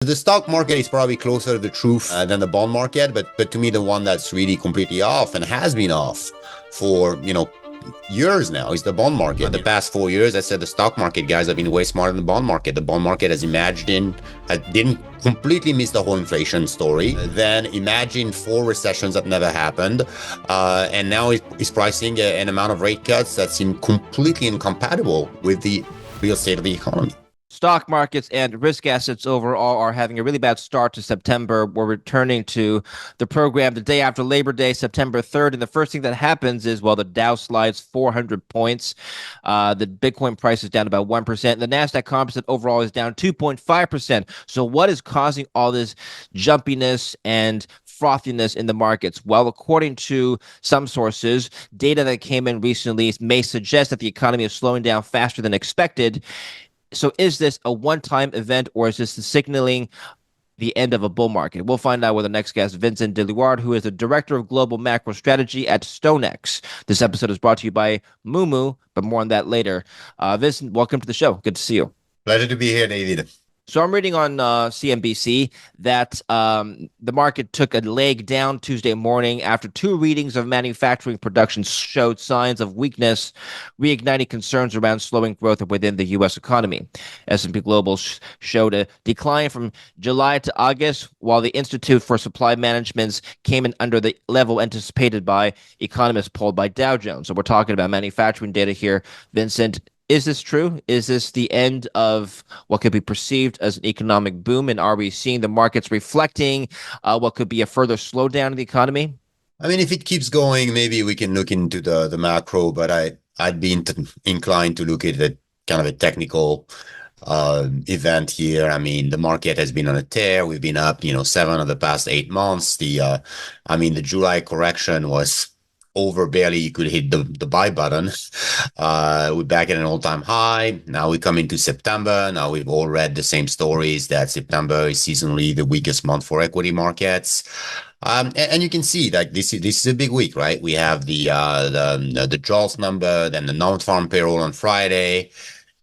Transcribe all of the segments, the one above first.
The stock market is probably closer to the truth than the bond market, but to me, the one that's really completely off and has been off for, years now is the bond market. In the past 4 years, I said the stock market guys have been way smarter than the bond market. The bond market has didn't completely miss the whole inflation story. Then imagine 4 recessions that never happened. And now it's pricing an amount of rate cuts that seem completely incompatible with the real state of the economy. Stock markets and risk assets overall are having a really bad start to September. We're returning to the program the day after Labor Day, September 3rd. And the first thing that happens is, the Dow slides 400 points. The Bitcoin price is down about 1%. The NASDAQ composite overall is down 2.5%. So what is causing all this jumpiness and frothiness in the markets? Well, according to some sources, data that came in recently may suggest that the economy is slowing down faster than expected. So is this a one-time event, or is this signaling the end of a bull market? We'll find out with the next guest, Vincent Deluard, who is the Director of Global Macro Strategy at StoneX. This episode is brought to you by Moomoo, but more on that later. Vincent, welcome to the show. Good to see you. Pleasure to be here, David. So I'm reading on CNBC that the market took a leg down Tuesday morning after 2 readings of manufacturing production showed signs of weakness, reigniting concerns around slowing growth within the U.S. economy. S&P Global showed a decline from July to August, while the Institute for Supply Management came in under the level anticipated by economists polled by Dow Jones. So we're talking about manufacturing data here. Vincent, is this true? Is this the end of what could be perceived as an economic boom? And are we seeing the markets reflecting what could be a further slowdown in the economy? I mean, if it keeps going, maybe we can look into the macro, but I'd be inclined to look at kind of a technical event here. I mean, the market has been on a tear. We've been up, 7 of the past 8 months. The July correction was over barely. You could hit the buy button. We're back at an all-time high. Now we come into September. Now we've all read the same stories that September is seasonally the weakest month for equity markets. And you can see that this is a big week, right? We have the jobs number, then the non-farm payroll on Friday,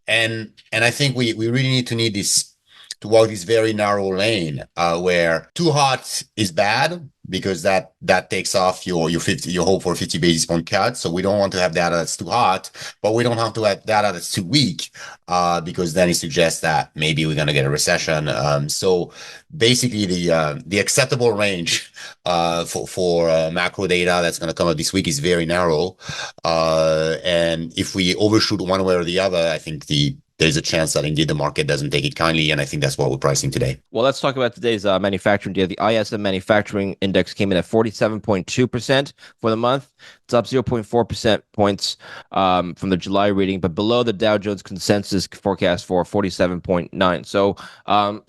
and I think we really need this to walk this very narrow lane where too hot is bad, because that takes off your hope for a 50 basis point cut. So we don't want to have data that's too hot, but we don't have to have data that's too weak, because then it suggests that maybe we're going to get a recession. So basically the acceptable range for macro data that's going to come out this week is very narrow. And if we overshoot one way or the other, I think there's a chance that indeed the market doesn't take it kindly, and I think that's what we're pricing today. Well, let's talk about today's manufacturing data. The ISM manufacturing index came in at 47.2% for the month. It's up 0.4% points from the July reading, but below the Dow Jones consensus forecast for 47.9. So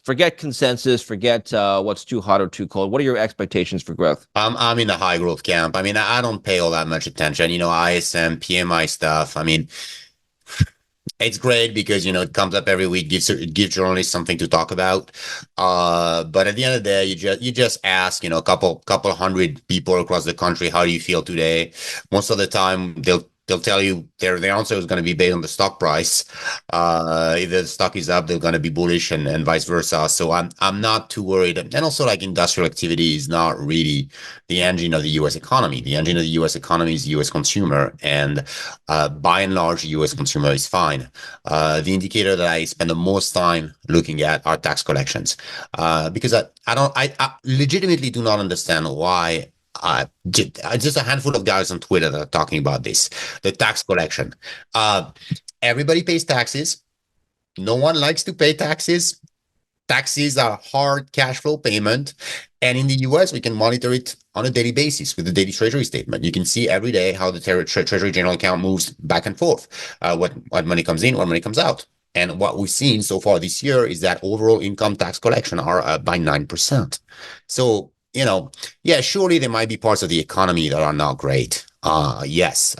forget consensus, forget what's too hot or too cold. What are your expectations for growth? I'm in the high growth camp. I mean, I don't pay all that much attention. ISM, PMI stuff. I mean, it's great because, it comes up every week, gives journalists something to talk about. But at the end of the day, you just ask, a couple hundred people across the country, how do you feel today? Most of the time, they'll tell you their answer is going to be based on the stock price. If the stock is up, they're going to be bullish, and vice versa. So I'm not too worried. And also, industrial activity is not really the engine of the U.S. economy. The engine of the U.S. economy is the U.S. consumer, and by and large, the U.S. consumer is fine. The indicator that I spend the most time looking at are tax collections, because I legitimately do not understand why. Just a handful of guys on Twitter that are talking about this, the tax collection. Everybody pays taxes. No one likes to pay taxes. Taxes are hard cash flow payment. And in the US, we can monitor it on a daily basis with the daily treasury statement. You can see every day how the treasury general account moves back and forth, what money comes in, what money comes out. And what we've seen so far this year is that overall income tax collection are up by 9%. So, surely there might be parts of the economy that are not great. Yes,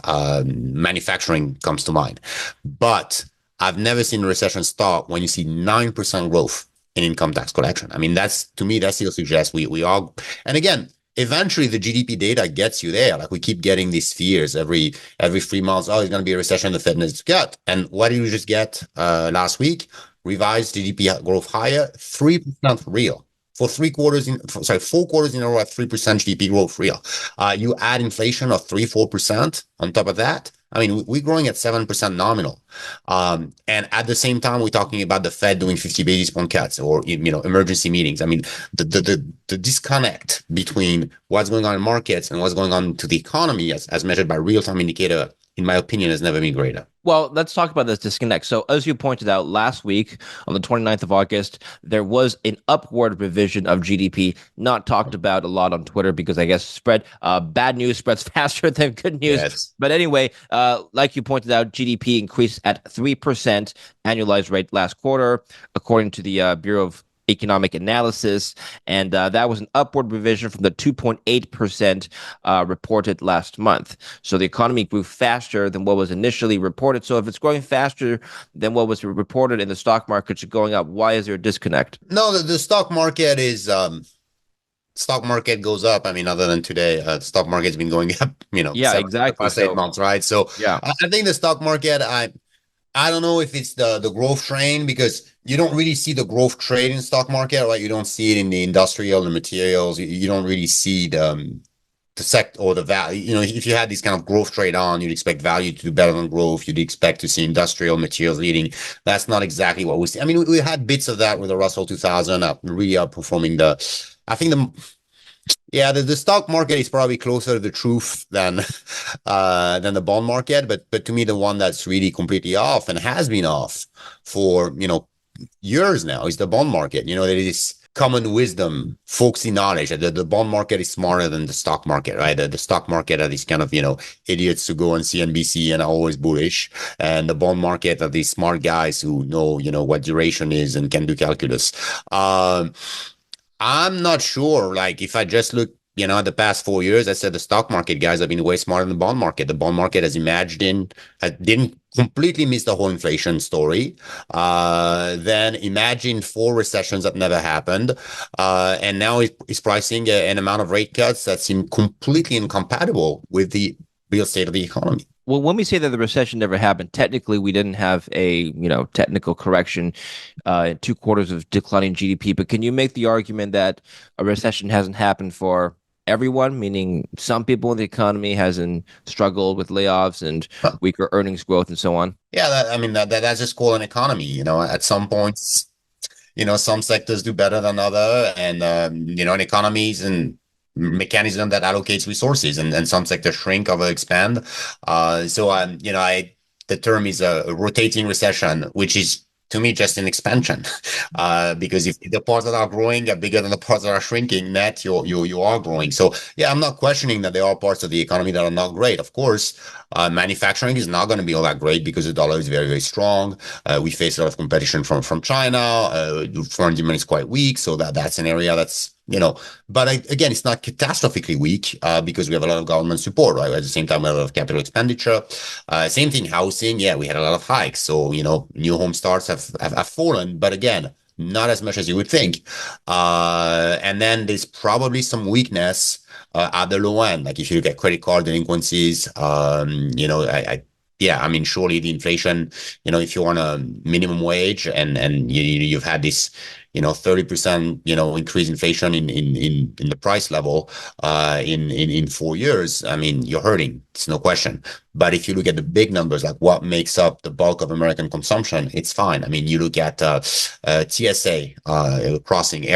manufacturing comes to mind. But I've never seen a recession start when you see 9% growth in income tax collection. I mean, that still suggests we are. And again, eventually the GDP data gets you there. We keep getting these fears every 3 months. Oh, it's going to be a recession. The Fed needs to cut. And what did we just get last week? revised GDP growth higher, 3% real. For 4 quarters in a row at 3% GDP growth real. You add inflation of 4% on top of that. I mean, we're growing at 7% nominal. And at the same time, we're talking about the Fed doing 50 basis point cuts or, emergency meetings. I mean, the disconnect between what's going on in markets and what's going on to the economy as measured by real-time indicator, in my opinion, has never been greater. Well, let's talk about this disconnect. So, as you pointed out last week on the 29th of August, there was an upward revision of GDP, not talked about a lot on Twitter because I guess bad news spreads faster than good news. Yes. But anyway, like you pointed out, GDP increased at 3% annualized rate last quarter, according to the Bureau of Economic Analysis, and that was an upward revision from the 2.8% reported last month. So the economy grew faster than what was initially reported. So if it's growing faster than what was reported and the stock markets are going up, why is there a disconnect? No, the stock market goes up. I mean, other than today, the stock market's been going up, Yeah, the exactly. past 8 months, right? So Yeah. I think the stock market, I don't know if it's the growth train because you don't really see the growth trade in stock market, right? You don't see it in the industrial, the materials. You don't really see the sector or the value. If you had this kind of growth trade on, you'd expect value to do better than growth. You'd expect to see industrial materials leading. That's not exactly what we see. I mean, we had bits of that with the Russell 2000 really outperforming I think the stock market is probably closer to the truth than the bond market. But to me, the one that's really completely off and has been off for years now is the bond market. There is common wisdom, folksy knowledge that the bond market is smarter than the stock market, right? The stock market are these kind of idiots who go on CNBC and are always bullish, and the bond market are these smart guys who know what duration is and can do calculus. I'm not sure. Like if I just look, the past 4 years, I said the stock market guys have been way smarter than the bond market. The bond market didn't completely miss the whole inflation story. Then imagine 4 recessions that never happened. And now it's pricing an amount of rate cuts that seem completely incompatible with the real state of the economy. Well, when we say that the recession never happened, technically we didn't have a technical correction, 2 quarters of declining GDP. But can you make the argument that a recession hasn't happened for everyone, meaning some people in the economy hasn't struggled with layoffs and weaker earnings growth and so on? Yeah, that's just called an economy. At some points, some sectors do better than other, and an economies and mechanism that allocates resources, and some sectors shrink, or expand. The term is a rotating recession, which is to me just an expansion, because if the parts that are growing are bigger than the parts that are shrinking, net you are growing. So yeah, I'm not questioning that there are parts of the economy that are not great. Of course, manufacturing is not going to be all that great because the dollar is very, very strong. We face a lot of competition from China. Foreign demand is quite weak, so that's an area that's but again, it's not catastrophically weak because we have a lot of government support, right? At the same time, we have a lot of capital expenditure. Same thing, housing. Yeah, we had a lot of hikes. So, new home starts have fallen, but again, not as much as you would think. And then there's probably some weakness at the low end. Like if you look at credit card delinquencies, yeah, I mean, surely the inflation, if you're on a minimum wage and you've had this 30% increase inflation in the price level in 4 years, I mean, you're hurting. It's no question. But if you look at the big numbers, like what makes up the bulk of American consumption, it's fine. I mean, you look at TSA crossing.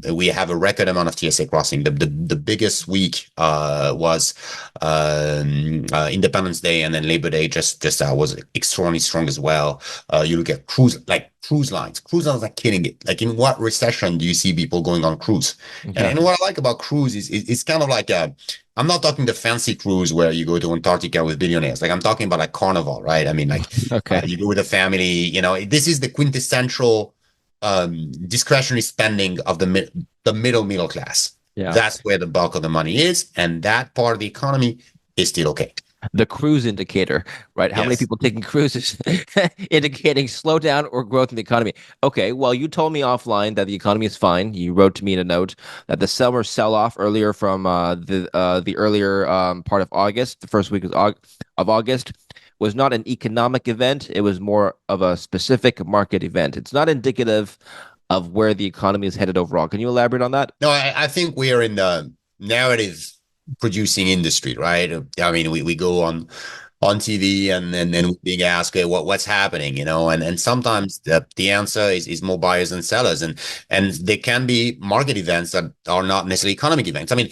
We have a record amount of TSA crossing. The biggest week was Independence Day, and then Labor Day just was extraordinarily strong as well. You look at cruise lines. Cruise lines are killing it. Like in what recession do you see people going on cruise? Yeah. And what I like about cruise is it's kind of like I'm not talking the fancy cruise where you go to Antarctica with billionaires. Like I'm talking about like Carnival, right? I mean, like Okay. you go with a family. This is the quintessential discretionary spending of the middle class. Yeah. That's where the bulk of the money is, and that part of the economy is still okay. The cruise indicator, right? How many Yes. people taking cruises indicating slowdown or growth in the economy? Okay, well, you told me offline that the economy is fine. You wrote to me in a note that the summer sell-off earlier from the earlier part of August, the first week of August, was not an economic event. It was more of a specific market event. It's not indicative of where the economy is headed overall. Can you elaborate on that? No, I think we are in the narrative producing industry, right? I mean, we go on TV and then being asked, okay, what's happening, and sometimes the answer is more buyers than sellers, and there can be market events that are not necessarily economic events. I mean,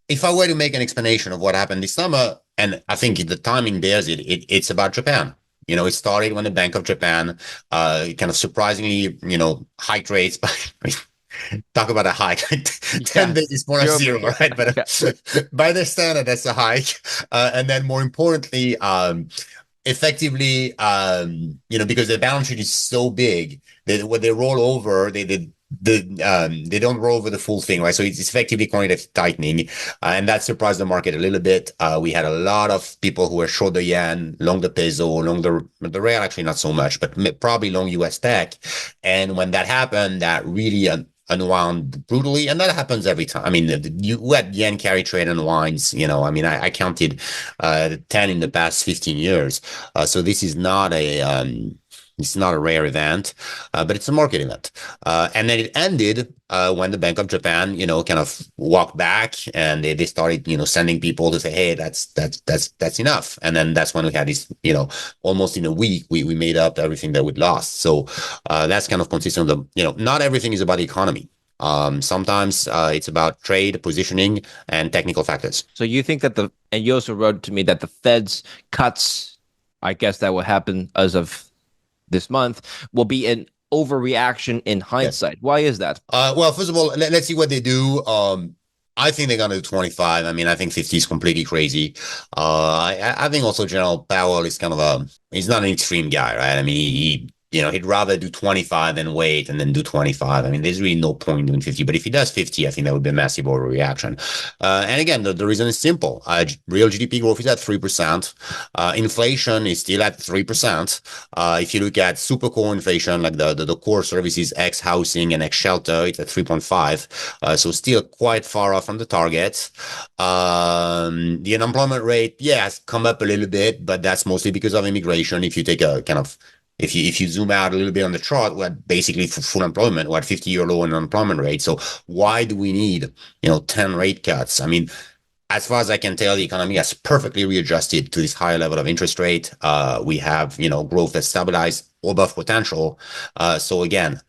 if I were to make an explanation of what happened this summer, and I think the timing bears it's about Japan. It started when the Bank of Japan kind of surprisingly, hiked rates by talk about a hike. 10 Yeah. basis point of zero, right? But Yeah. by their standard, that's a hike. And then more importantly, effectively, because their balance sheet is so big that when they roll over, they don't roll over the full thing, right? So it's effectively quantitative tightening, and that surprised the market a little bit. We had a lot of people who were short the yen, long the peso, long the real, actually not so much, but probably long US tech. And when that happened, that really unwound brutally, and that happens every time. I mean, you had yen carry trade unwinds. I mean, I counted 10 in the past 15 years. So this is not a rare event, but it's a market event. And then it ended when the Bank of Japan, kind of walked back, and they started, sending people to say, hey, that's enough. And then that's when we had this, almost in a week, we made up everything that we'd lost. So that's kind of consistent with not everything is about the economy. Sometimes it's about trade, positioning, and technical factors. So you think that and you also wrote to me that the Fed's cuts, I guess that will happen as of this month, will be an overreaction in hindsight. Yeah. Why is that? Well, first of all, let's see what they do. I think they're going to do 25. I mean, I think 50 is completely crazy. I think also General Powell is kind of he's not an extreme guy, right? I mean, he'd rather do 25 than wait and then do 25. I mean, there's really no point in doing 50. But if he does 50, I think that would be a massive overreaction. And again, the reason is simple. Real GDP growth is at 3%. Inflation is still at 3%. If you look at super core inflation, like the core services, ex housing and ex shelter, it's at 3.5. So still quite far off from the target. The unemployment rate, has come up a little bit, but that's mostly because of immigration. If you take a kind of if you zoom out a little bit on the chart, we're basically for full employment, we're at 50-year low unemployment rate. So why do we need, 10 rate cuts? I mean, as far as I can tell, the economy has perfectly readjusted to this higher level of interest rate. We have, growth that's stabilized above potential. So again,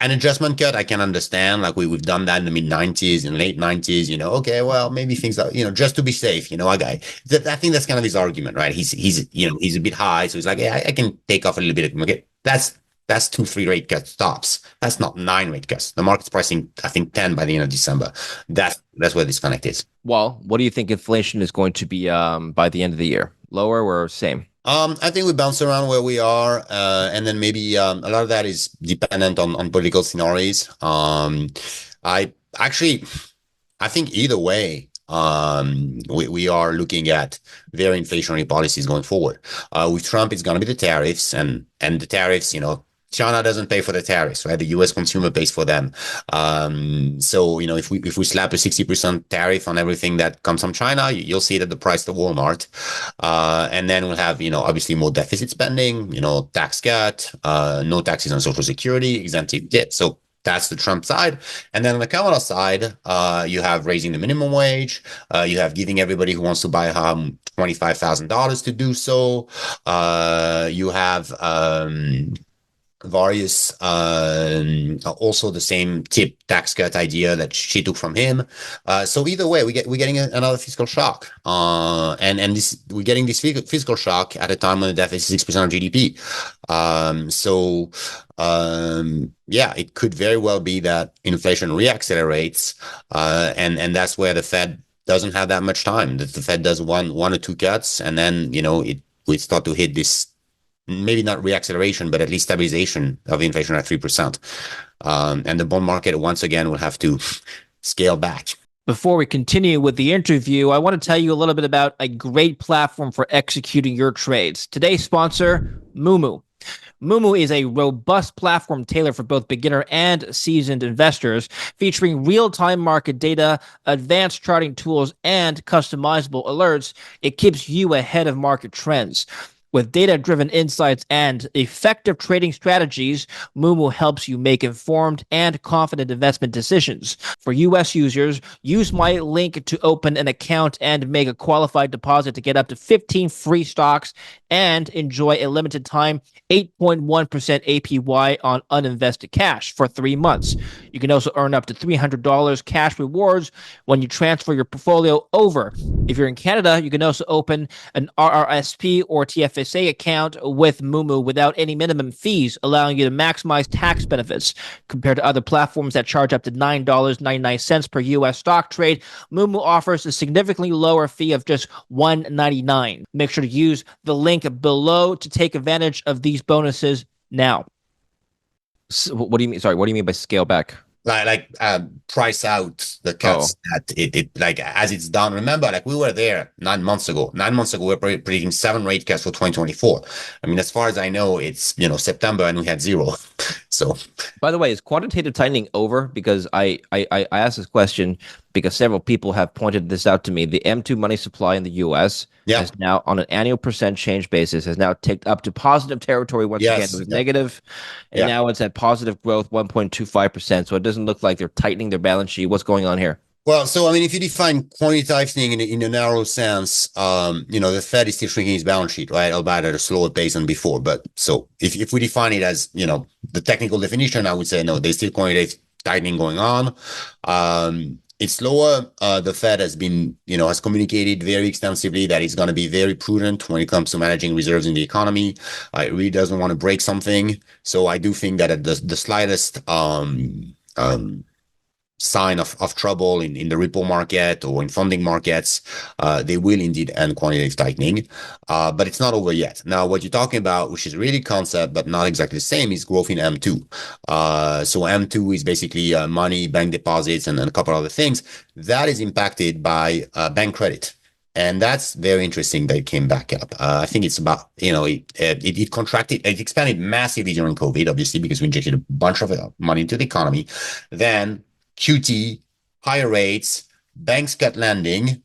an adjustment cut, I can understand. Like we've done that in the mid-90s and late 90s, okay, well, maybe things are, just to be safe, I think that's kind of his argument, right? He's a bit high. So he's like, yeah, I can take off a little bit. Okay, that's 2-3 rate cut stops. That's not 9 rate cuts. The market's pricing, I think, 10 by the end of December. That's where the disconnect is. Well, what do you think inflation is going to be by the end of the year? Lower or same? I think we bounce around where we are, and then maybe a lot of that is dependent on political scenarios. I think either way, we are looking at very inflationary policies going forward. With Trump, it's going to be the tariffs, and the tariffs, China doesn't pay for the tariffs, right? The U.S. consumer pays for them. So, if we slap a 60% tariff on everything that comes from China, you'll see it at the price of Walmart. And then we'll have, obviously more deficit spending, tax cut, no taxes on Social Security, exemptive debt. So that's the Trump side. And then on the Kamala side, you have raising the minimum wage. You have giving everybody who wants to buy a home $25,000 to do so. You have various also the same tip tax cut idea that she took from him. So either way, we're getting another fiscal shock, and we're getting this fiscal shock at a time when the deficit is 6% of GDP. It could very well be that inflation reaccelerates, and that's where the Fed doesn't have that much time. That the Fed does one or two cuts, and then we start to hit this. Maybe not reacceleration, but at least stabilization of inflation at 3%. And the bond market, once again, will have to scale back. Before we continue with the interview, I want to tell you a little bit about a great platform for executing your trades. Today's sponsor, Moomoo. Moomoo is a robust platform tailored for both beginner and seasoned investors, featuring real-time market data, advanced charting tools, and customizable alerts. It keeps you ahead of market trends. With data-driven insights and effective trading strategies, Moomoo helps you make informed and confident investment decisions. For U.S. users, use my link to open an account and make a qualified deposit to get up to 15 free stocks and enjoy a limited time 8.1% APY on uninvested cash for 3 months. You can also earn up to $300 cash rewards when you transfer your portfolio over. If you're in Canada, you can also open an RRSP or TFSA account with Moomoo without any minimum fees, allowing you to maximize tax benefits. Compared to other platforms that charge up to $9.99 per US stock trade, Moomoo offers a significantly lower fee of just $1.99. Make sure to use the link below to take advantage of these bonuses now. So what do you mean? Sorry, what do you mean by scale back? Price out the cuts that it like as it's done. Remember, like we were there 9 months ago. 9 months ago, we were predicting 7 rate cuts for 2024. I mean, as far as I know, it's September and we had zero. So, by the way, is quantitative tightening over? Because I asked this question because several people have pointed this out to me. The M2 money supply in the U.S. has now, on an annual percent change basis, has now ticked up to positive territory once again. It was negative, and now it's at positive growth, 1.25%. So it doesn't look like they're tightening their balance sheet. What's going on here? Well, so I mean, if you define quantitative tightening in a narrow sense, the Fed is still shrinking its balance sheet, right? Albeit at a slower pace than before. But so if we define it as the technical definition, I would say no, there's still quantitative tightening going on. It's slower. The Fed has been, has communicated very extensively that it's going to be very prudent when it comes to managing reserves in the economy. It really doesn't want to break something. So I do think that at the slightest sign of trouble in the repo market or in funding markets, they will indeed end quantitative tightening. But it's not over yet. Now, what you're talking about, which is really concept, but not exactly the same, is growth in M2. So M2 is basically money, bank deposits, and a couple other things that is impacted by bank credit. And that's very interesting that it came back up. I think it's about, it contracted, it expanded massively during COVID, obviously, because we injected a bunch of money into the economy. Then QT, higher rates, banks cut lending,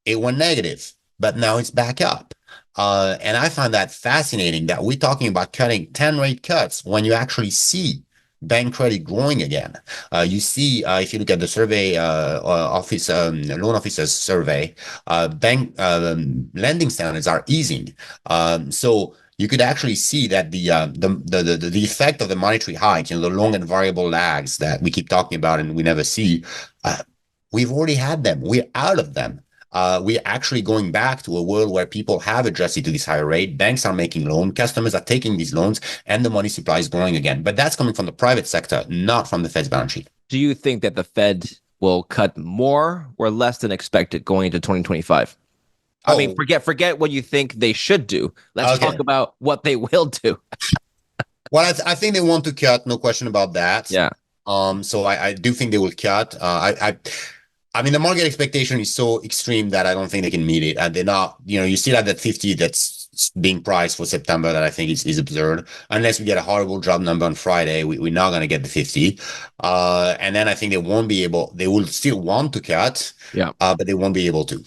it went negative, but now it's back up. And I find that fascinating that we're talking about cutting 10 rate cuts when you actually see bank credit growing again. You see, if you look at the survey office, loan officers survey, bank lending standards are easing. So you could actually see that the effect of the monetary hike, the long and variable lags that we keep talking about and we never see, we've already had them. We're out of them. We're actually going back to a world where people have adjusted to this higher rate. Banks are making loans, customers are taking these loans, and the money supply is growing again. But that's coming from the private sector, not from the Fed's balance sheet. Do you think that the Fed will cut more or less than expected going into 2025? I mean, forget what you think they should do. Let's talk about what they will do. Well, I think they want to cut, no question about that. Yeah. So I do think they will cut. I mean, the market expectation is so extreme that I don't think they can meet it. And they're not, you still have that 50 that's being priced for September that I think is absurd. Unless we get a horrible job number on Friday, we're not going to get the 50. And then I think they will still want to cut, but they won't be able to.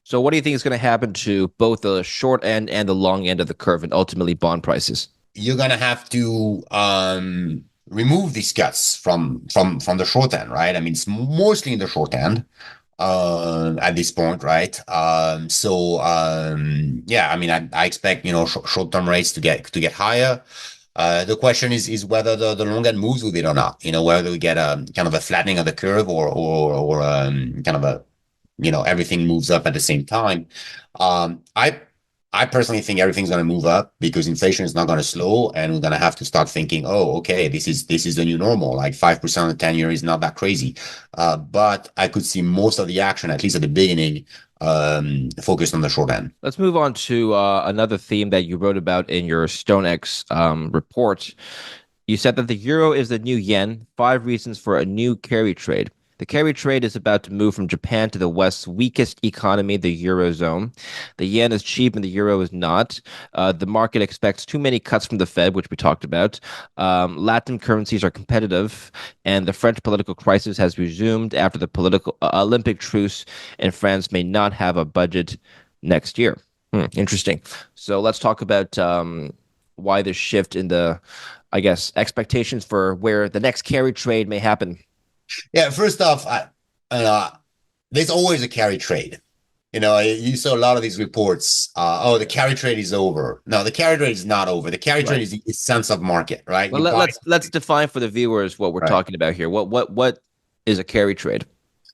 So what do you think is going to happen to both the short end and the long end of the curve and ultimately bond prices? You're going to have to remove these cuts from the short end, right? I mean, it's mostly in the short end at this point, right? I mean, I expect, short-term rates to get higher. The question is whether the long end moves with it or not, whether we get a kind of a flattening of the curve or kind of a, everything moves up at the same time. I personally think everything's going to move up because inflation is not going to slow, and we're going to have to start thinking, oh, okay, this is the new normal. Like 5% on the 10-year is not that crazy. But I could see most of the action, at least at the beginning, focused on the short end. Let's move on to another theme that you wrote about in your StoneX report. You said that the euro is the new yen, 5 reasons for a new carry trade. The carry trade is about to move from Japan to the West's weakest economy, the Eurozone. The yen is cheap and the euro is not. The market expects too many cuts from the Fed, which we talked about. Latin currencies are competitive, and the French political crisis has resumed after the political Olympic truce, and France may not have a budget next year. Interesting. So let's talk about why the shift in the, I guess, expectations for where the next carry trade may happen. Yeah, first off, uh, there's always a carry trade. You saw a lot of these reports. Oh, the carry trade is over. No, the carry trade is not over. The carry trade Right. is the sense of market, right? Well, You buy let's something, define for the viewers what we're right? talking about here. What is a carry trade?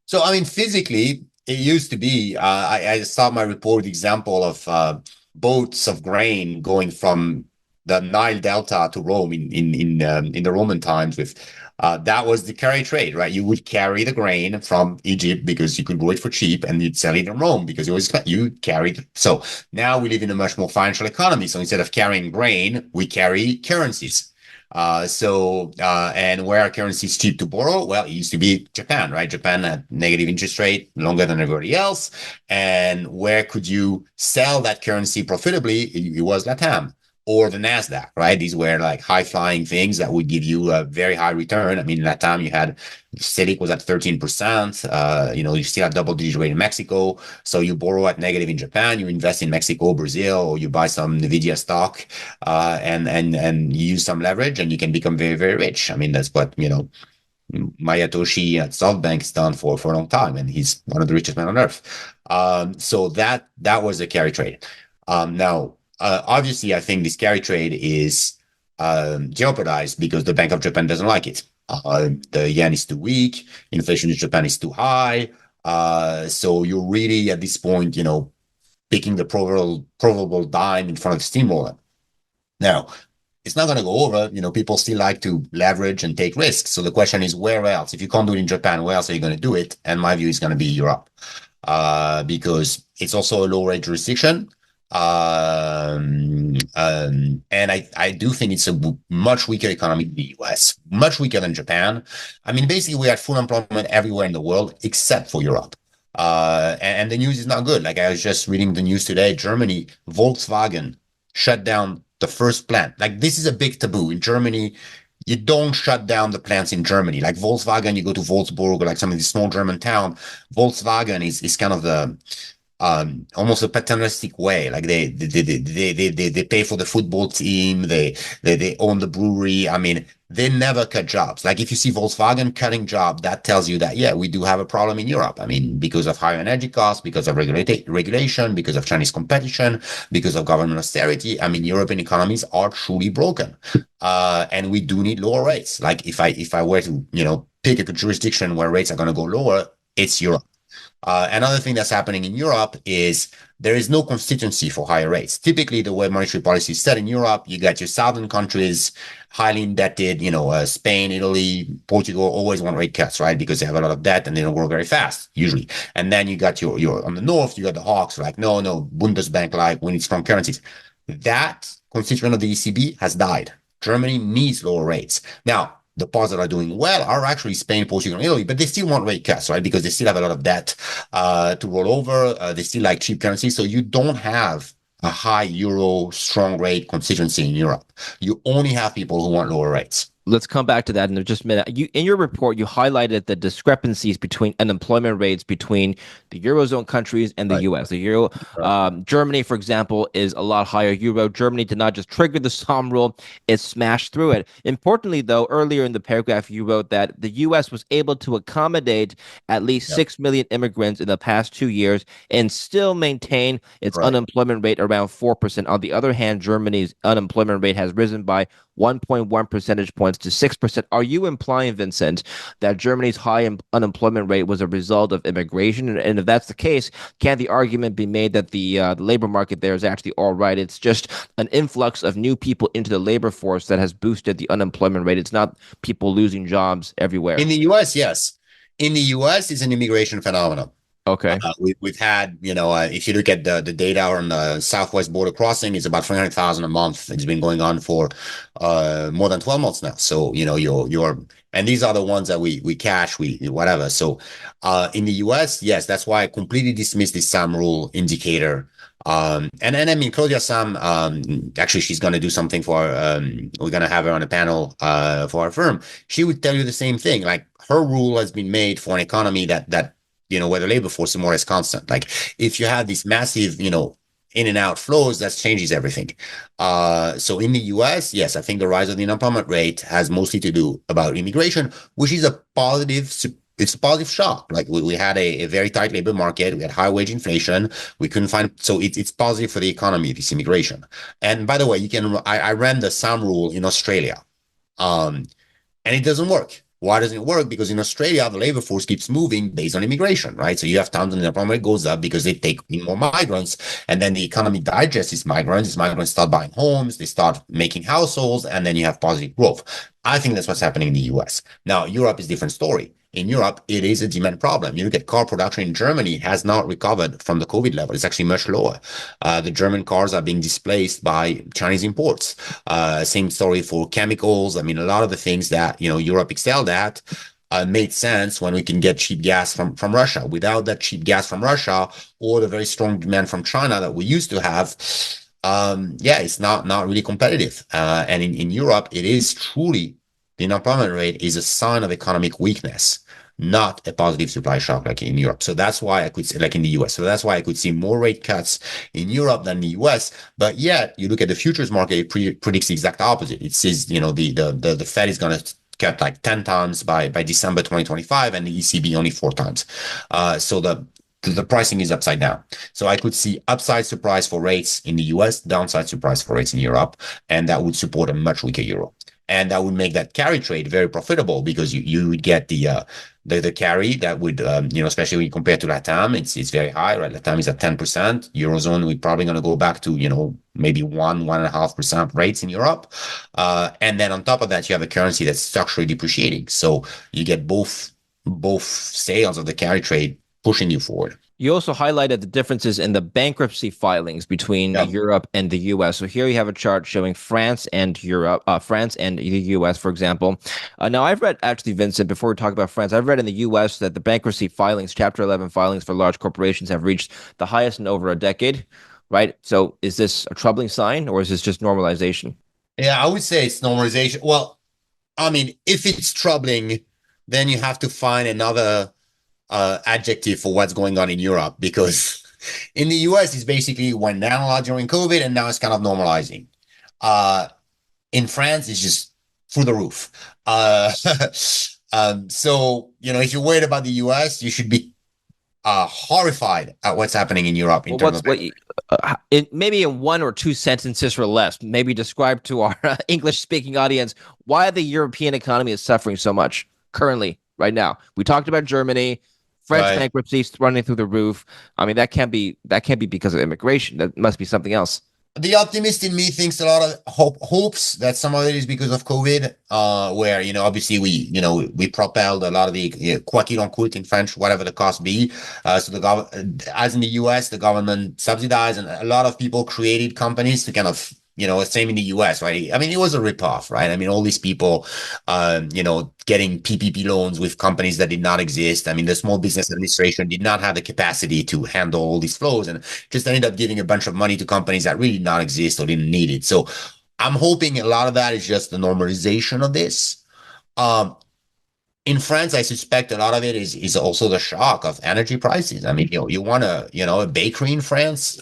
So, I mean, physically, it used to be. I saw my report example of boats of grain going from the Nile Delta to Rome in the Roman times. With that was the carry trade, right? You would carry the grain from Egypt because you could grow it for cheap, and you'd sell it in Rome because you carried. So now we live in a much more financial economy. So instead of carrying grain, we carry currencies. And where currency is cheap to borrow? Well, it used to be Japan, right? Japan had negative interest rate longer than everybody else. And where could you sell that currency profitably? It was LATAM or the NASDAQ, right? These were like high flying things that would give you a very high return. I mean, LATAM, you had Selic was at 13%. You still have double digit rate in Mexico. So you borrow at negative in Japan, you invest in Mexico, Brazil, or you buy some Nvidia stock, and you use some leverage, and you can become very, very rich. I mean, that's what Mayatoshi at SoftBank has done for a long time, and he's one of the richest men on earth. So that was a carry trade. Now, obviously, I think this carry trade is jeopardized because the Bank of Japan doesn't like it. The yen is too weak, inflation in Japan is too high. So you're really at this point, picking the probable dime in front of the steamroller. Now, it's not going to go over. People still like to leverage and take risks. So the question is, where else? If you can't do it in Japan, where else are you going to do it? And my view is going to be Europe, because it's also a low rate jurisdiction. And I do think it's a much weaker economy in the US, much weaker than Japan. I mean, basically, we had full employment everywhere in the world except for Europe. And the news is not good. Like I was just reading the news today, Germany, Volkswagen shut down the first plant. Like this is a big taboo in Germany. You don't shut down the plants in Germany. Like Volkswagen, you go to Wolfsburg or like some of these small German town. Volkswagen is kind of the almost a paternalistic way. Like they pay for the football team. They own the brewery. I mean, they never cut jobs. Like if you see Volkswagen cutting job, that tells you that, yeah, we do have a problem in Europe. I mean, because of higher energy costs, because of regulation, because of Chinese competition, because of government austerity. I mean, European economies are truly broken. And we do need lower rates. Like if I were to, pick a jurisdiction where rates are going to go lower, it's Europe. Another thing that's happening in Europe is there is no constituency for higher rates. Typically, the way monetary policy is set in Europe, you got your southern countries, highly indebted, Spain, Italy, Portugal always want rate cuts, right? Because they have a lot of debt and they don't grow very fast, usually. And then you got your on the north, you got the hawks, like, no, no, Bundesbank, like, we need strong currencies. That constituent of the ECB has died. Germany needs lower rates. Now, the parts that are doing well are actually Spain, Portugal, and Italy, but they still want rate cuts, right? Because they still have a lot of debt to roll over. They still like cheap currency. So you don't have a high euro strong rate constituency in Europe. You only have people who want lower rates. Let's come back to that in just a minute. In your report, you highlighted the discrepancies between unemployment rates between the Eurozone countries and the Right. US. Germany, for example, is a lot higher. Germany did not just trigger the Somme rule, it smashed through it. Importantly, though, earlier in the paragraph, you wrote that the US was able to accommodate at least Yep. 6 million immigrants in the past 2 years and still maintain its Right. unemployment rate around 4%. On the other hand, Germany's unemployment rate has risen by 1.1 percentage points to 6%. Are you implying, Vincent, that Germany's high unemployment rate was a result of immigration? And if that's the case, can the argument be made that the labor market there is actually all right? It's just an influx of new people into the labor force that has boosted the unemployment rate. It's not people losing jobs everywhere. In the US, yes. In the US, it's an immigration phenomenon. Okay. We've had, if you look at the data on the Southwest border crossing, it's about 300,000 a month. It's been going on for more than 12 months now. So, and these are the ones that we cash, whatever. So in the US, yes, that's why I completely dismissed this SAM rule indicator. And I mean, Claudia Sam, actually, she's going to do something we're going to have her on a panel for our firm. She would tell you the same thing. Like her rule has been made for an economy that where the labor force is more or less constant. Like if you have this massive, in and out flows, that changes everything. So in the US, yes, I think the rise of the unemployment rate has mostly to do about immigration, which is a positive. It's a positive shock. Like we had a very tight labor market. We had high wage inflation. We couldn't find, so it's positive for the economy, this immigration. And by the way, I ran the SAM rule in Australia. Um, and it doesn't work. Why doesn't it work? Because in Australia, the labor force keeps moving based on immigration, right? So you have times when the unemployment rate goes up because they take in more migrants, and then the economy digests these migrants. These migrants start buying homes, they start making households, and then you have positive growth. I think that's what's happening in the US. Now, Europe is a different story. In Europe, it is a demand problem. You look at car production in Germany has not recovered from the COVID level. It's actually much lower. The German cars are being displaced by Chinese imports. Same story for chemicals. I mean, a lot of the things that, Europe excelled at made sense when we can get cheap gas from Russia. Without that cheap gas from Russia or the very strong demand from China that we used to have, it's not really competitive. And in Europe, it is truly the unemployment rate is a sign of economic weakness, not a positive supply shock like in Europe. So that's why I could see, like in the US. So that's why I could see more rate cuts in Europe than the US. But yet, you look at the futures market, it predicts the exact opposite. It says, the Fed is going to cut like 10 times by December 2025, and the ECB only 4 times. So the pricing is upside down. So I could see upside surprise for rates in the US, downside surprise for rates in Europe, and that would support a much weaker euro. And that would make that carry trade very profitable because you would get the carry that would, especially when you compare to LATAM, it's very high, right? LATAM is at 10%. Eurozone, we're probably going to go back to, maybe 1.5% rates in Europe. And then on top of that, you have a currency that's structurally depreciating. So you get both sales of the carry trade pushing you forward. You also highlighted the differences in the bankruptcy filings between Yeah. Europe and the US. So here you have a chart showing France and France and the US, for example. Now, I've read, actually, Vincent, before we talk about France, I've read in the US that the bankruptcy filings, Chapter 11 filings for large corporations have reached the highest in over a decade, right? So is this a troubling sign, or is this just normalization? Yeah, I would say it's normalization. Well, I mean, if it's troubling, then you have to find another adjective for what's going on in Europe, because in the US, it's basically went down a lot during COVID and now it's kind of normalizing. Uh, in France, it's just through the roof. So, if you're worried about the US, you should be horrified at what's happening in Europe in Well, terms of. maybe in 1 or 2 sentences or less, maybe describe to our English-speaking audience why the European economy is suffering so much currently, right now. We talked about Germany, French Right. bankruptcies running through the roof. I mean, that can't be because of immigration. That must be something else. The optimist in me thinks a lot of hopes that some of it is because of COVID, where, obviously we propelled a lot of the, quoi qu'il en coûte in French, whatever the cost be. So as in the US, the government subsidized, and a lot of people created companies to kind of, same in the US, right? I mean, it was a ripoff, right? I mean, all these people, getting PPP loans with companies that did not exist. I mean, the Small Business Administration did not have the capacity to handle all these flows, and just ended up giving a bunch of money to companies that really did not exist or didn't need it. So I'm hoping a lot of that is just the normalization of this. Um, in France, I suspect a lot of it is also the shock of energy prices. I mean, you want a bakery in France.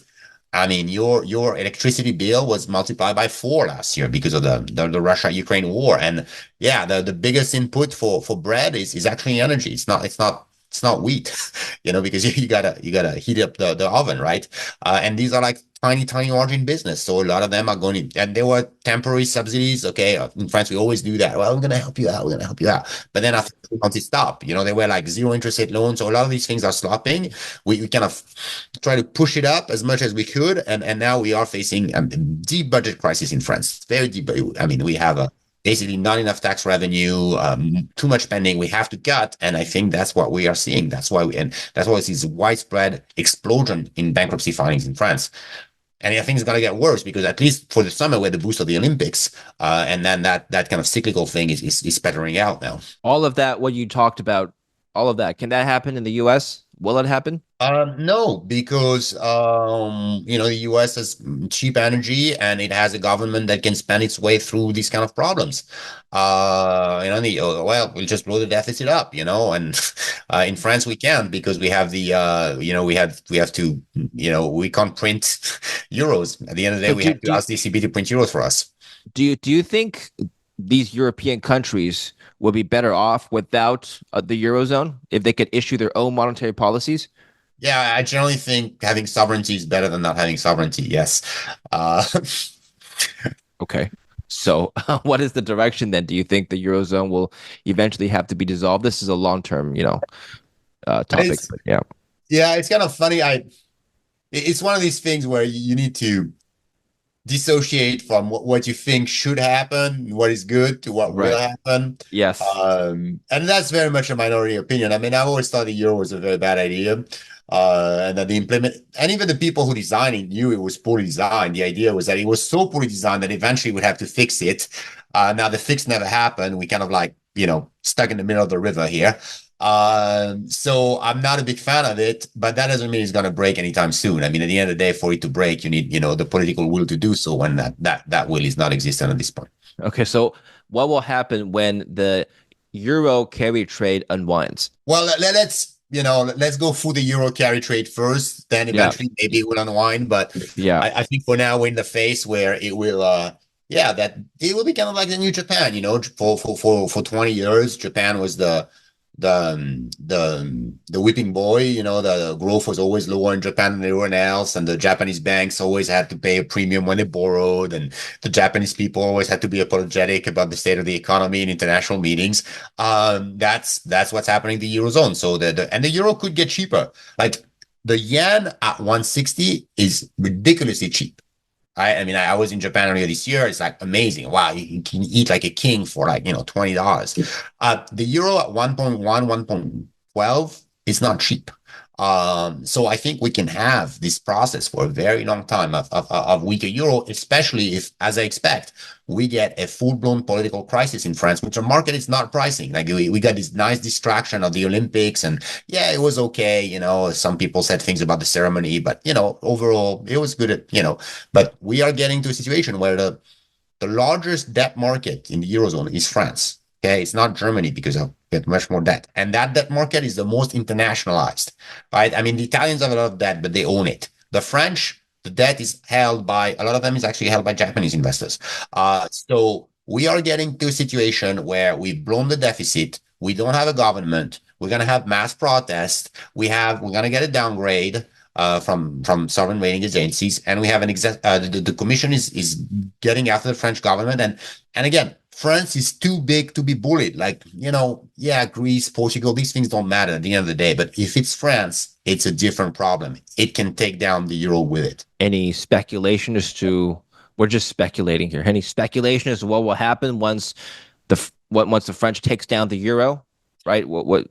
I mean, your electricity bill was multiplied by 4 last year because of the Russia-Ukraine war. And yeah, the biggest input for bread is actually energy. It's not wheat, because you gotta heat up the oven, right? And these are like tiny margin business. So a lot of them are going to, and there were temporary subsidies. Okay. In France, we always do that. Well, we're going to help you out. We're going to help you out. But then after 2 months, it stopped. They were like zero interest rate loans. So a lot of these things are slopping. We kind of try to push it up as much as we could. And now we are facing a deep budget crisis in France. Very deep. I mean, we have basically not enough tax revenue, too much spending. We have to cut, and I think that's what we are seeing. That's why it's this widespread explosion in bankruptcy filings in France. And I think it's going to get worse because at least for the summer, we had the boost of the Olympics, and then that kind of cyclical thing is pettering out now. All of that, what you talked about, all of that. Can that happen in the U.S.? Will it happen? No, because the US has cheap energy and it has a government that can spend its way through these kind of problems. Well, we'll just blow the deficit up, and in France we can't because we have we have to, we can't print euros. At the end of the day, So we have to ask the ECB to print euros for us. do you think these European countries would be better off without the Eurozone if they could issue their own monetary policies? Yeah, I generally think having sovereignty is better than not having sovereignty. Yes. Uh, Okay. So, what is the direction then? Do you think the Eurozone will eventually have to be dissolved? This is a long-term, topic, it's but yeah. Yeah, it's kind of funny. It's one of these things where you need to dissociate from what you think should happen, what is good, to what will Right. happen. Yes. And that's very much a minority opinion. I mean, I've always thought the euro was a very bad idea. And that and even the people who designed it knew it was poorly designed. The idea was that it was so poorly designed that eventually we'd have to fix it. Now the fix never happened. We kind of like, stuck in the middle of the river here. So I'm not a big fan of it, but that doesn't mean it's going to break anytime soon. I mean, at the end of the day, for it to break, you need, the political will to do so, and that will is not existent at this point. Okay. So, what will happen when the euro carry trade unwinds? Well, let's go through the euro carry trade first, then Yeah. eventually maybe it will unwind. But Yeah. I think for now we're in the phase where it will, yeah, that it will be kind of like the new Japan. For 20 years, Japan was the whipping boy. The growth was always lower in Japan than everyone else, and the Japanese banks always had to pay a premium when they borrowed, and the Japanese people always had to be apologetic about the state of the economy in international meetings. That's what's happening to the eurozone. So and the euro could get cheaper. Like the yen at 160 is ridiculously cheap. I mean, I was in Japan earlier this year. It's like amazing. Wow, you can eat like a king for like, $20. The euro at 1.1, 1.12 is not cheap. So I think we can have this process for a very long time of weaker euro, especially if, as I expect, we get a full-blown political crisis in France, which the market is not pricing. Like we got this nice distraction of the Olympics, and yeah, it was okay. Some people said things about the ceremony, but overall, it was good. But we are getting to a situation where the largest debt market in the Eurozone is France. Okay, it's not Germany because of get much more debt. And that debt market is the most internationalized, right? I mean, the Italians have a lot of debt, but they own it. The French, the debt is held by, a lot of them is actually held by Japanese investors. So we are getting to a situation where we've blown the deficit. We don't have a government. We're going to have mass protests. We're going to get a downgrade. From sovereign rating agencies, and we have the commission is getting after the French government, and again, France is too big to be bullied. Like, yeah, Greece, Portugal, these things don't matter at the end of the day. But if it's France, it's a different problem. It can take down the euro with it. Any speculation as to we're just speculating here. Any speculation as to what will happen once the French takes down the euro, right? But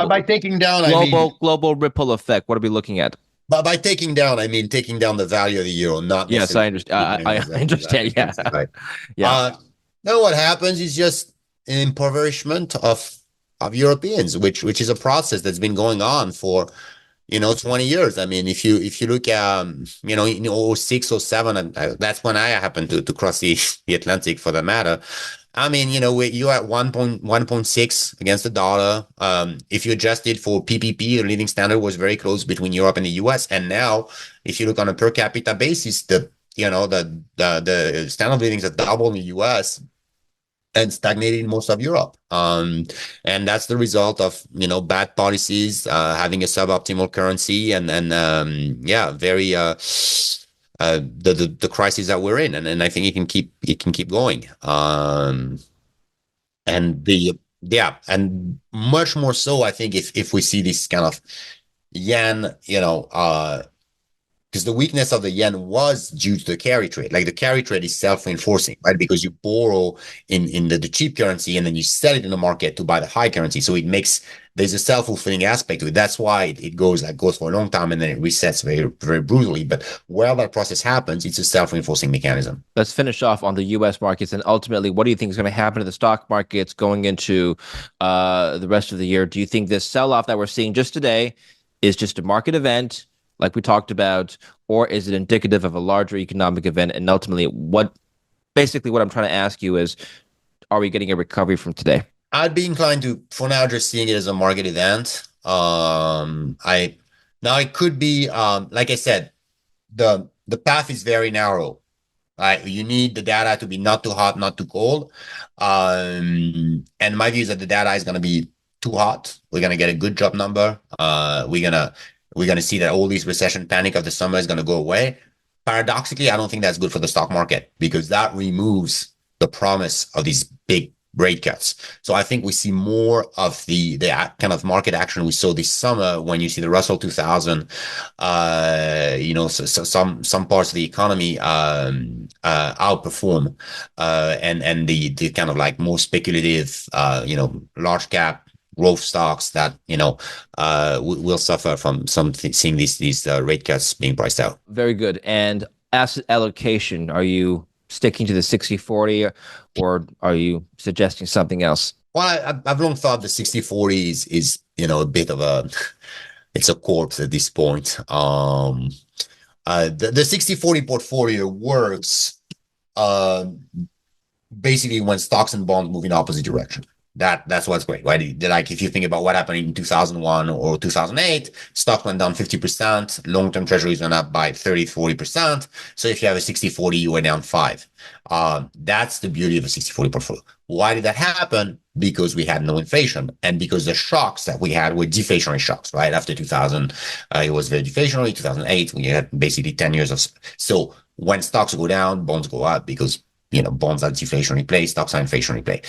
by taking down, I mean, global ripple effect. What are we looking at? but by taking down, I mean taking down the value of the euro, not Yes, I necessarily. understand. I understand. Yeah, Right. yeah. No, what happens is just an impoverishment of Europeans, which is a process that's been going on for 20 years. I mean, if you look in '06 or '07, and that's when I happened to cross the Atlantic for the matter. I mean, you're at 1.6 against the dollar. If you adjust it for PPP, the living standard was very close between Europe and the US. And now, if you look on a per capita basis, the standard of living is double in the US and stagnated in most of Europe. And that's the result of, bad policies, having a suboptimal currency and very, the crisis that we're in. And I think it can keep going. And much more so, I think if we see this kind of yen, because the weakness of the yen was due to the carry trade. Like the carry trade is self-reinforcing, right? Because you borrow in the cheap currency and then you sell it in the market to buy the high currency. So it makes there's a self-fulfilling aspect to it. That's why it goes for a long time and then it resets very, very brutally. But while that process happens, it's a self-reinforcing mechanism. Let's finish off on the U.S. markets, and ultimately, what do you think is going to happen to the stock markets going into the rest of the year? Do you think this sell-off that we're seeing just today is just a market event, like we talked about, or is it indicative of a larger economic event? And ultimately, basically what I'm trying to ask you is, are we getting a recovery from today? I'd be inclined to, for now, just seeing it as a market event. I now it could be, like I said, the path is very narrow. Right, you need the data to be not too hot, not too cold. And my view is that the data is going to be too hot. We're going to get a good job number. We're gonna see that all this recession panic of the summer is going to go away. Paradoxically, I don't think that's good for the stock market because that removes the promise of these big rate cuts. So I think we see more of the kind of market action we saw this summer when you see the Russell 2000, so some parts of the economy outperform, and the kind of like more speculative, large cap growth stocks that will suffer from seeing these rate cuts being priced out. Very good. And asset allocation, are you sticking to the 60/40 or are you suggesting something else? Well, I've long thought the 60/40 is a bit of it's a corpse at this point. The 60/40 portfolio works basically when stocks and bonds move in opposite direction. That's what's great, right? Like if you think about what happened in 2001 or 2008, stock went down 50%, long-term treasuries went up by 30-40%. So if you have a 60/40, you went down 5. That's the beauty of a 60/40 portfolio. Why did that happen? Because we had no inflation and because the shocks that we had were deflationary shocks, right? After 2000, it was very deflationary. 2008, we had basically 10 years of, so when stocks go down, bonds go up because, bonds are deflationary play, stocks are inflationary play.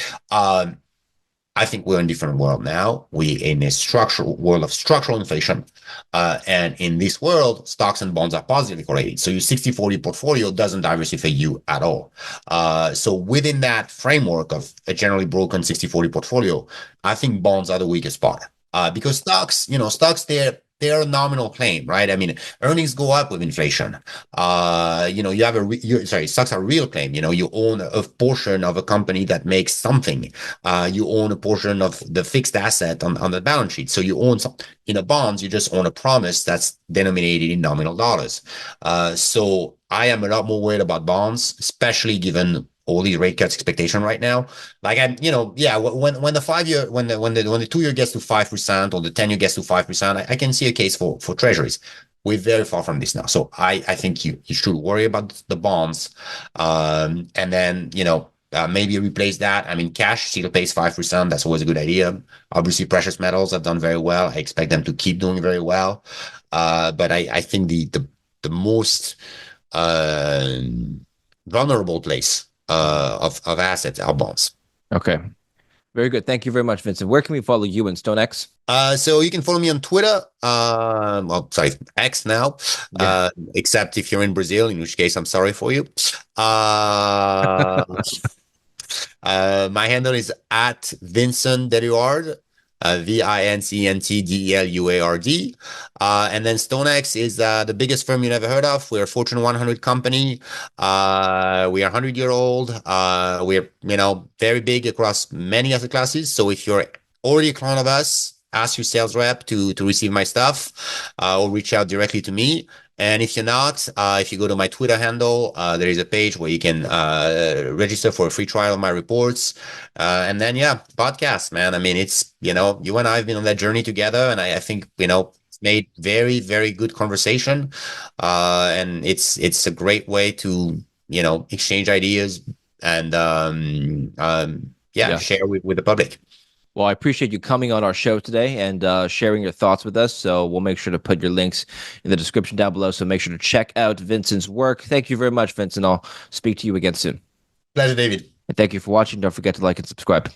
I think we're in a different world now. We're in a structural world of structural inflation. And in this world, stocks and bonds are positively correlated. So your 60/40 portfolio doesn't diversify you at all. So within that framework of a generally broken 60/40 portfolio, I think bonds are the weakest part. Because stocks, they're a nominal claim, right? I mean, earnings go up with inflation. You have stocks are a real claim. You own a portion of a company that makes something. You own a portion of the fixed asset on the balance sheet. So you own some, in a bonds, you just own a promise that's denominated in nominal dollars. So I am a lot more worried about bonds, especially given all these rate cuts expectation right now. Like when the 5 year, when the 2 year gets to 5% or the 10 year gets to 5%, I can see a case for treasuries. We're very far from this now. So I think you should worry about the bonds. And then, maybe replace that. I mean, cash still pays 5%. That's always a good idea. Obviously, precious metals have done very well. I expect them to keep doing very well. But I think the most vulnerable place of assets are bonds. Okay. Very good. Thank you very much, Vincent. Where can we follow you and StoneX? So you can follow me on Twitter. X now. Yeah. Except if you're in Brazil, in which case I'm sorry for you. My handle is at Vincent Deluard. VINCENTDELUARD. And then StoneX is the biggest firm you never heard of. We're a Fortune 100 company. We are 100-year-old. We're, very big across many asset classes. So if you're already a client of us, ask your sales rep to receive my stuff or reach out directly to me. And if you're not, if you go to my Twitter handle, there is a page where you can register for a free trial of my reports. And then, podcast, man. I mean, it's, you and I have been on that journey together. And I think, it's made very, very good conversation. And it's a great way to, exchange ideas and, share with the public. Well, I appreciate you coming on our show today and sharing your thoughts with us. So we'll make sure to put your links in the description down below. So make sure to check out Vincent's work. Thank you very much, Vincent. I'll speak to you again soon. Pleasure, David. And thank you for watching. Don't forget to like and subscribe.